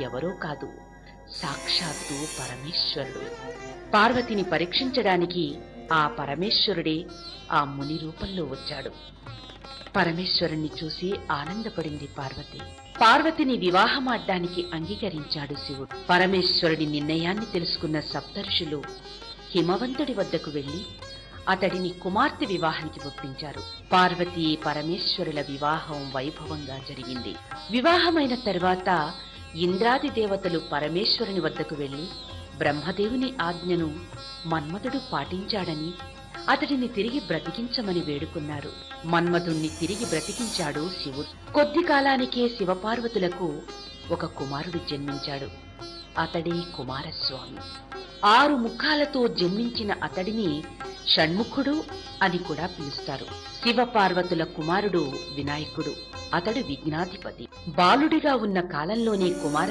ఎవరో కాదు, సాక్షాత్తు పరమేశ్వరుడు. పార్వతిని పరీక్షించడానికి ఆ పరమేశ్వరుడే ఆ ముని రూపంలో వచ్చాడు. పరమేశ్వరుణ్ణి చూసి ఆనందపడింది పార్వతి. పార్వతిని వివాహమాడ్డానికి అంగీకరించాడు శివుడు. పరమేశ్వరుడి నిర్ణయాన్ని తెలుసుకున్న సప్తర్షులు హిమవంతుడి వద్దకు వెళ్లి అతడిని కుమార్తె వివాహానికి ఒప్పించారు. పార్వతీ పరమేశ్వరుల వివాహం వైభవంగా జరిగింది. వివాహమైన తరువాత ఇంద్రాది దేవతలు పరమేశ్వరుని వద్దకు వెళ్లి బ్రహ్మదేవుని ఆజ్ఞను మన్మథుడు పాటించాడని, అతడిని తిరిగి బ్రతికించమని వేడుకున్నారు. మన్మథుణ్ణి తిరిగి బ్రతికించాడు శివుడు. కొద్ది కాలానికే శివపార్వతులకు ఒక కుమారుడు జన్మించాడు. అతడే కుమారస్వామి. 6 ముఖాలతో జన్మించిన అతడిని షణ్ముఖుడు అని కూడా పిలుస్తారు. శివపార్వతుల కుమారుడు వినాయకుడు. అతడు విఘ్నాధిపతి. బాలుడిగా ఉన్న కాలంలోనే కుమార